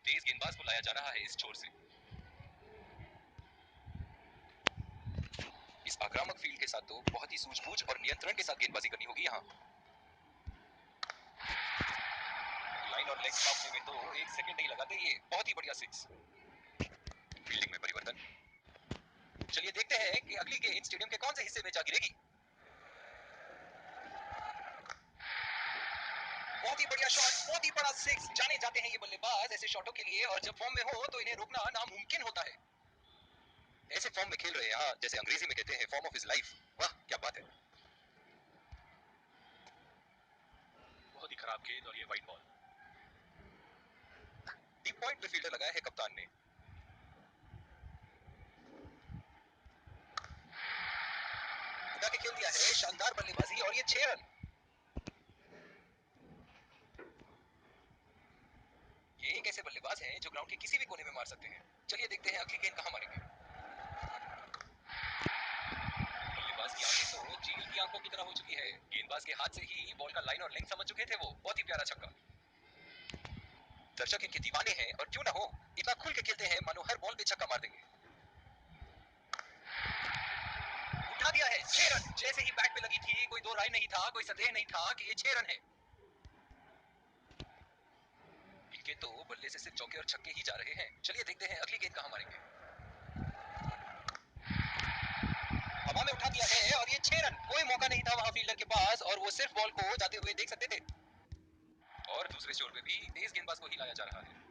तेज गेंदबाज को लाया जा रहा है इस छोर से। इस आक्रामक फील्ड के साथ तो बहुत ही सूझबूझ और नियंत्रण के साथ गेंदबाजी करनी होगी यहाँ। लाइन और लेग मापने में तो एक सेकंड नहीं लगाते ये। बहुत ही बढ़िया सिक्स। फील्डिंग में परिवर्तन। चलिए देखते हैं कि अगली गेंद स्टेडियम के कौन से हिस्से में जा गिरेगी। बहुत ही बढ़िया शॉट, बहुत ही बड़ा सिक्स। जाने जाते हैं ये बल्लेबाज ऐसे शॉटों के लिए, और जब फॉर्म में हो तो इन्हें रोकना नामुमकिन होता है। ऐसे फॉर्म में खेल रहे हैं यहाँ, जैसे अंग्रेजी में कहते हैं फॉर्म ऑफ हिज लाइफ। वाह क्या बात है। बहुत ही खराब गेंद और ये वाइड बॉल। डीप पॉइंट पे फील्डर लगाया है कप्तान ने। उठा के खेल दिया है, शानदार बल्लेबाजी, और ये 6 रन। ये एक ऐसे बल्लेबाज हैं जो ग्राउंड के किसी भी कोने में मार सकते हैं। चलिए देखते हैं अगली गेंद कहां मारेंगे। बल्लेबाज की आंखें तो चील की आंखों की तरह हो चुकी है। गेंदबाज के हाथ से ही बॉल का लाइन और लेंथ समझ चुके थे वो। बहुत ही प्यारा छक्का। दर्शक इनके दीवाने हैं, और क्यों ना हो, इतना खुल के खेलते हैं मानो हर बॉल पे छक्का मार देंगे। उठा दिया है, 6 रन। जैसे ही बैट पे लगी थी, कोई दो राय नहीं था, कोई संदेह नहीं था कि ये 6 रन है। इनके तो बल्ले से सिर्फ चौके और छक्के ही जा रहे हैं। चलिए देखते हैं अगली गेंद कहां मारेंगे। हवा में उठा दिया है, और ये 6 रन। कोई मौका नहीं था वहां फील्डर के पास, और वो सिर्फ बॉल को जाते हुए देख सकते थे। और दूसरे छोर पे भी तेज गेंदबाज को ही लाया जा रहा है।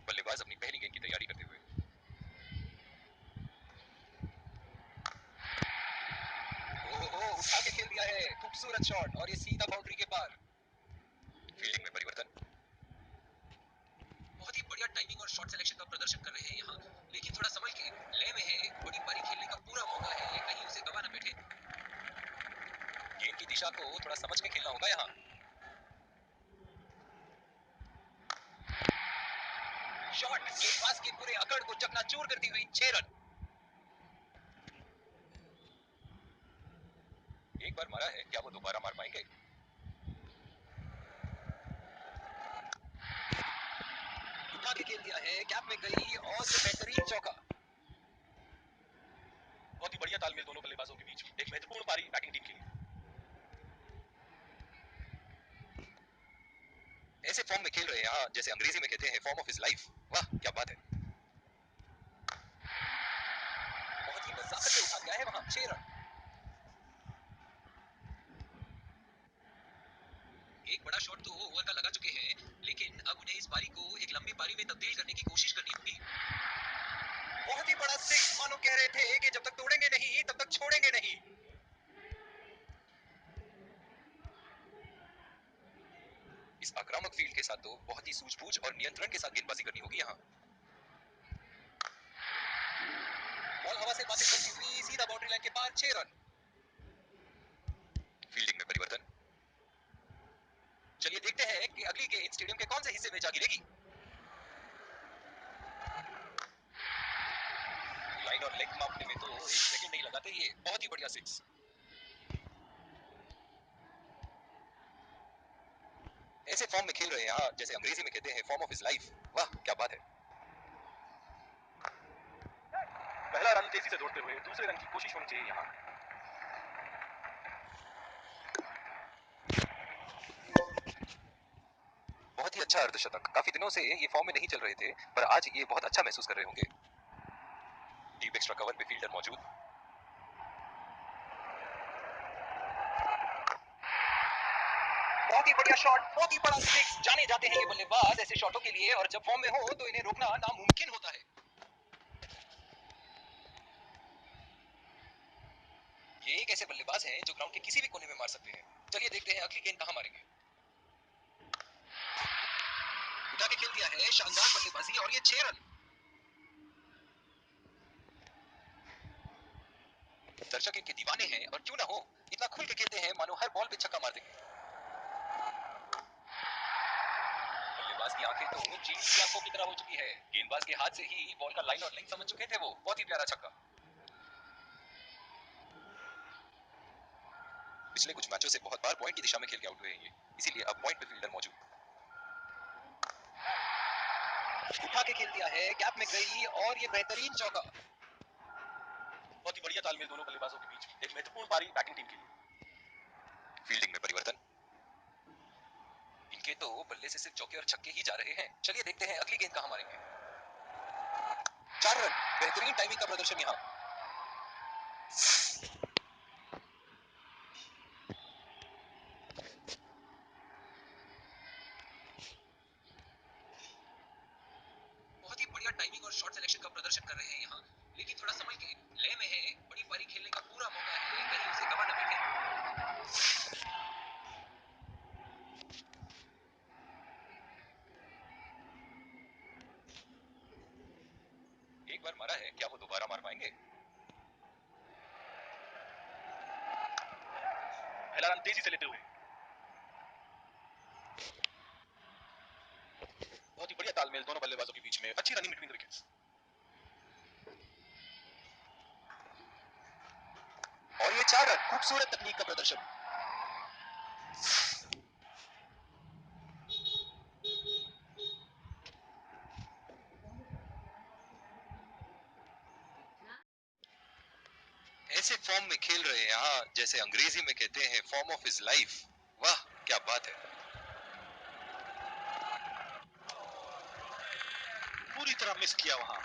बल्लेबाज अपनी पहली गेंद की तैयारी करते हुए। ओहो, उठा के खेल दिया है। खूबसूरत शॉट, और ये सीधा बाउंड्री के पार। फील्डिंग में परिवर्तन। बहुत ही बढ़िया टाइमिंग और शॉट सिलेक्शन का प्रदर्शन कर रहे हैं यहाँ, लेकिन थोड़ा संभल के। लय में है, बड़ी पारी खेलने का पूरा मौका है, कहीं उसे गवा ना बैठे। गेंद की दिशा को थोड़ा समझ के खेलना होगा यहाँ। शॉट गेंदबाज के पूरे अकड़ को चकनाचूर करती हुई 6 रन। एक बार मारा है, क्या वो दोबारा मार पाएंगे? उठा के खेल दिया है, कैप में गई, और ये बेहतरीन चौका। बहुत ही बढ़िया तालमेल दोनों बल्लेबाजों के बीच। एक महत्वपूर्ण पारी बैटिंग टीम के लिए। ऐसे फॉर्म में खेल रहे हैं यहाँ, जैसे अंग्रेजी में कहते हैं फॉर्म ऑफ हिज लाइफ। वाह क्या बात है। बहुत ही नजाकत से उठा दिया है वहां, 6 रन। एक बड़ा शॉट तो ओवर का लगा चुके हैं, लेकिन अब उन्हें इस पारी को एक लंबी पारी में तब्दील करने की कोशिश करनी होगी। बहुत ही बड़ा सिक्स। मानो कह रहे थे कि जब तक तोड़ेंगे नहीं तब तक छोड़ेंगे नहीं। इस आक्रामक फील्ड के साथ तो बहुत ही सूझबूझ और नियंत्रण के साथ गेंदबाजी करनी होगी यहाँ। बॉल हवा से बातें करती हुई सीधा बाउंड्री लाइन के पार, 6 रन। फील्डिंग में परिवर्तन। चलिए देखते हैं कि अगली गेंद स्टेडियम के कौन से हिस्से में जा गिरेगी। लाइन और लेग मापने में तो एक सेकंड नहीं लगाते ये। बहुत ही बढ़िया सिक्स। ऐसे फॉर्म में खेल रहे हैं यहाँ, जैसे अंग्रेजी में कहते हैं फॉर्म ऑफ हिज लाइफ। वाह क्या बात है। पहला रन तेजी से दौड़ते हुए दूसरे रन की कोशिश होनी चाहिए यहाँ। बहुत ही अच्छा अर्धशतक। काफी दिनों से ये फॉर्म में नहीं चल रहे थे, पर आज ये बहुत अच्छा महसूस कर रहे होंगे। डीप एक्स्ट्रा कवर पे फील्डर मौजूद। बहुत ही बढ़िया शॉट, बहुत ही बड़ा सिक्स। जाने जाते हैं ये बल्लेबाज ऐसे शॉटों के लिए, और जब फॉर्म में हो तो इन्हें रोकना नामुमकिन होता है। ये एक ऐसे बल्लेबाज हैं जो ग्राउंड के किसी भी कोने में मार सकते हैं। चलिए देखते हैं अगली गेंद कहां मारेंगे। उठा के खेल दिया है, शानदार बल्लेबाजी, और ये 6 रन। दर्शक इनके दीवाने हैं, और क्यों ना हो, इतना खुल के खेलते हैं मानो हर बॉल पे छक्का मार देंगे। बल्लेबाज की आंखें तो चील की आंखों की तरह हो चुकी है। गेंदबाज के हाथ से ही बॉल का लाइन और लेंथ समझ चुके थे वो। बहुत ही प्यारा छक्का। पिछले कुछ मैचों से बहुत बार पॉइंट की दिशा में खेल के आउट हुए हैं ये, इसीलिए अब पॉइंट पे फील्डर मौजूद। उठा के खेल दिया है, गैप में गई और ये बेहतरीन चौका। बहुत ही बढ़िया तालमेल दोनों बल्लेबाजों के बीच, एक महत्वपूर्ण पारी बैटिंग टीम के लिए। फील्डिंग में परिवर्तन, इनके तो बल्ले से सिर्फ चौके और छक्के ही जा रहे हैं। चलिए देखते हैं अगली गेंद कहां मारेंगे। 4 रन, बेहतरीन टाइमिंग का प्रदर्शन यहां। बहुत ही बढ़िया टाइमिंग और शॉट सिलेक्शन का प्रदर्शन कर रहे हैं यहां, लेकिन थोड़ा संभल के, लय में है, बड़ी पारी खेलने का पूरा मौका है, कहीं उसे गवा न बैठे। एक बार मारा है, क्या वो दोबारा मार पाएंगे? पहला रन तेजी से लेते हुए, बहुत ही बढ़िया तालमेल दोनों बल्लेबाजों के बीच में, अच्छी रनिंग बिटवीन विकेट्स। और ये 4 रन, खूबसूरत तकनीक का प्रदर्शन। ऐसे फॉर्म में खेल रहे हैं, हाँ, जैसे अंग्रेजी में कहते हैं फॉर्म ऑफ हिज लाइफ। वाह क्या बात है। पूरी तरह मिस किया वहां।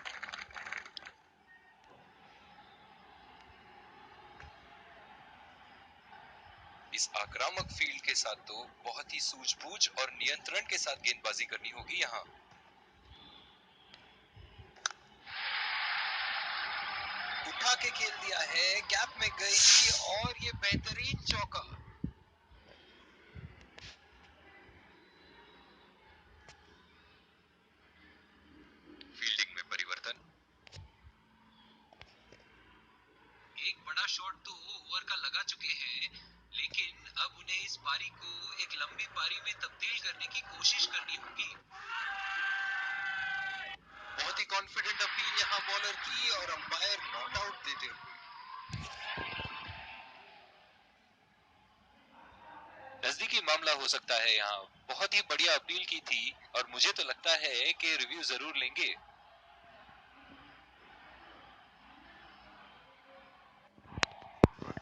इस आक्रामक फील्ड के साथ तो बहुत ही सूझबूझ और नियंत्रण के साथ गेंदबाजी करनी होगी यहाँ। उठा के खेल दिया है, गैप में गई और ये बेहतरीन चौका। फील्डिंग में परिवर्तन, एक बड़ा शॉट तो ओवर का लगा चुके हैं, लेकिन अब उन्हें इस पारी को एक लंबी पारी में तब्दील करने की कोशिश करनी होगी। बहुत ही कॉन्फिडेंट अपील यहाँ बॉलर की और अंपायर नॉट आउट देते हुए। नजदीकी मामला हो सकता है यहाँ। बहुत ही बढ़िया अपील की थी और मुझे तो लगता है कि रिव्यू जरूर लेंगे।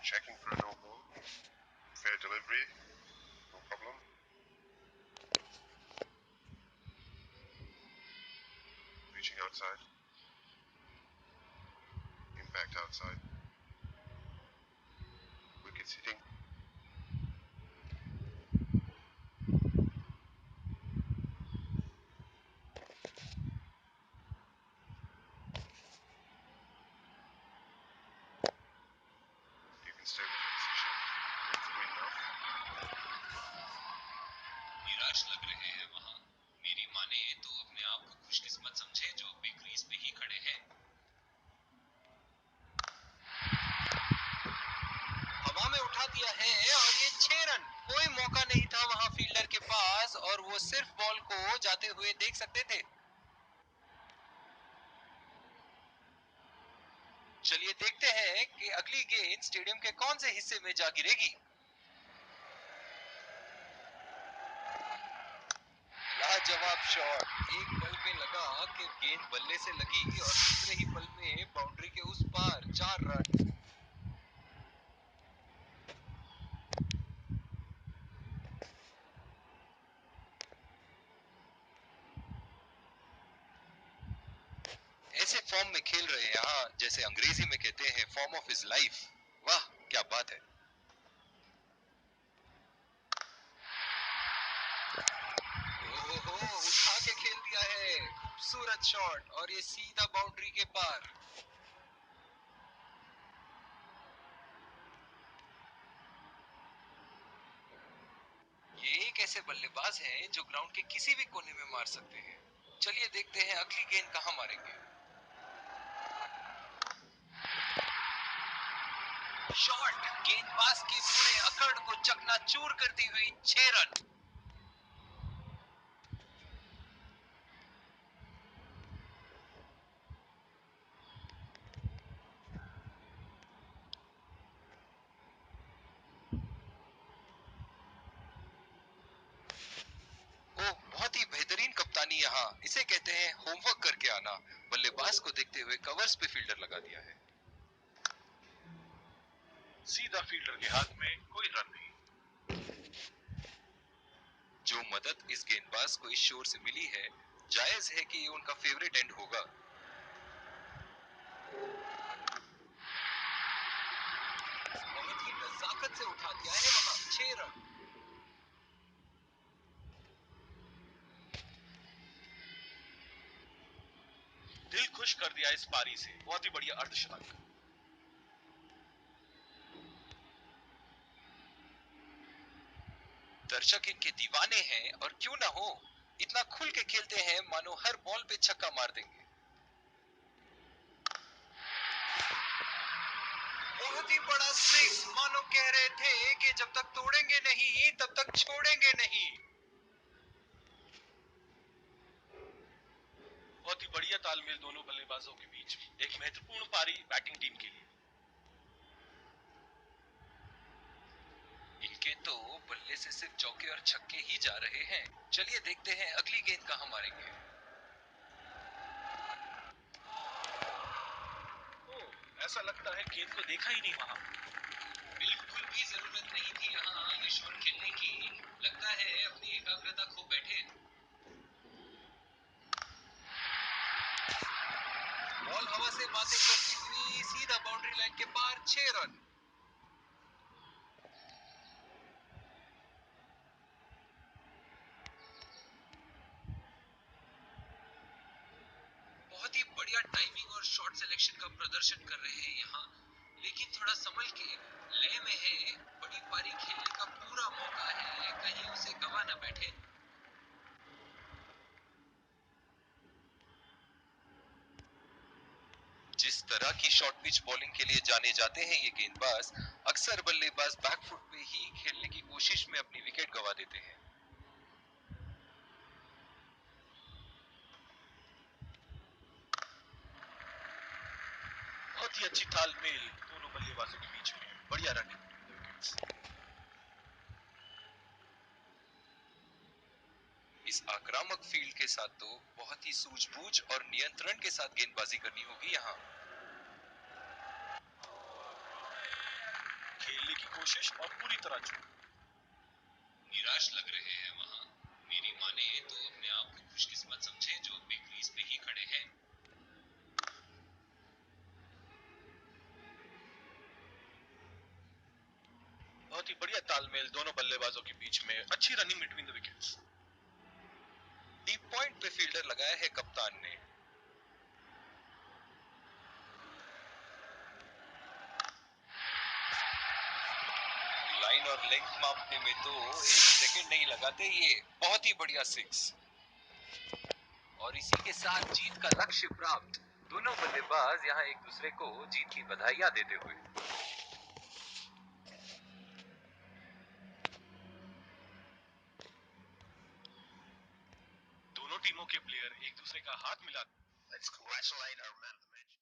Checking for a no ball. Fair delivery. No problem. Reaching outside. Impact outside. Wicket hitting. You can stay with your decision. It's good enough. निराश लग रहे हैं वहां। मेरी माने तो अपने आप को खुशकिस्मत समझे जो अपने क्रीज पे ही खड़े हैं। हवा में उठा दिया है और ये 6 रन। कोई मौका नहीं था वहां फील्डर के पास और वो सिर्फ बॉल को जाते हुए देख सकते थे। चलिए देखते हैं कि अगली गेंद स्टेडियम के कौन से हिस्से में जा गिरेगी। लाजवाब शॉट, एक पल में लगा कि गेंद बल्ले से लगी और दूसरे ही पल में बाउंड्री के उस पार। 4 रन। ऐसे फॉर्म में खेल रहे हैं, हाँ, जैसे अंग्रेजी में कहते हैं फॉर्म ऑफ हिज लाइफ। वाह क्या बात है। ओहो, उठा के खेल दिया है, खूबसूरत शॉट और ये सीधा बाउंड्री के पार। ये एक ऐसे बल्लेबाज हैं जो ग्राउंड के किसी भी कोने में मार सकते हैं। चलिए देखते हैं अगली गेंद कहां मारेंगे। शॉट, गेंदबाज के पूरे अकड़ को चकनाचूर करती हुई 6 रन। ओह, बहुत ही बेहतरीन कप्तानी यहाँ, इसे कहते हैं हैं होमवर्क करके आना, बल्लेबाज को देखते हुए कवर्स पे फील्डर लगा दिया है। सीधा फील्डर के हाथ में, कोई रन नहीं। जो मदद इस गेंदबाज को इस शोर से मिली है, जायज है कि ये उनका फेवरेट एंड होगा। बहुत ही नजाकत से उठा दिया है वहां, 6 रन। दिल खुश कर दिया इस पारी से, बहुत ही बढ़िया अर्धशतक। दर्शक इनके दीवाने हैं और क्यों ना हो, इतना खुल के खेलते हैं मानो हर बॉल पे छक्का मार देंगे। बहुत ही बड़ा सिक्स, मानो कह रहे थे कि जब तक तोड़ेंगे नहीं तब तक छोड़ेंगे नहीं। बहुत ही बढ़िया तालमेल दोनों बल्लेबाजों के बीच, एक महत्वपूर्ण पारी बैटिंग टीम के लिए। इनके तो बल्ले से सिर्फ चौके और छक्के ही जा रहे हैं। चलिए देखते हैं अगली गेंद कहां मारेंगे। ऐसा लगता है गेंद को देखा ही नहीं वहां। बिल्कुल भी जरूरत नहीं थी यहाँ ये शॉट खेलने की। लगता है अपनी एकाग्रता खो बैठे। बॉल हवा से बातें करती हुई सीधा बाउंड्री लाइन के पार, 6 रन। बहुत ही बढ़िया टाइमिंग और शॉट सिलेक्शन का प्रदर्शन कर रहे हैं यहाँ, लेकिन थोड़ा संभल के, लय में है। बड़ी पारी खेलने का पूरा मौका है, कहीं उसे गवा न बैठे। जिस तरह की शॉर्ट पिच बॉलिंग के लिए जाने जाते हैं ये गेंदबाज, अक्सर बल्लेबाज बैकफुट पे ही खेलने की कोशिश में अपनी विकेट गवा देते हैं। बहुत ही अच्छी तालमेल दोनों बल्लेबाजों के बीच में, बढ़िया रनिंग। इस आक्रामक फील्ड के साथ तो बहुत ही सूझबूझ और नियंत्रण के साथ गेंदबाजी करनी होगी यहाँ। खेलने की कोशिश और पूरी तरह चूक। निराश लग रहे हैं वहाँ। मेरी माने तो अपने आप को खुशकिस्मत समझे जो अपने क्रीज पे ही खड़े हैं। बहुत ही बढ़िया तालमेल दोनों बल्लेबाजों के बीच में, अच्छी running between the wickets. Deep point पे फील्डर लगाया है कप्तान ने। लाइन और लेंथ मापने में तो 1 सेकंड नहीं लगाते ये। बहुत ही बढ़िया सिक्स, और इसी के साथ जीत का लक्ष्य प्राप्त। दोनों बल्लेबाज यहाँ एक दूसरे को जीत की बधाइयां देते हुए। दोनों टीमों के प्लेयर एक दूसरे का हाथ मिला। Let's congratulate our man of the match.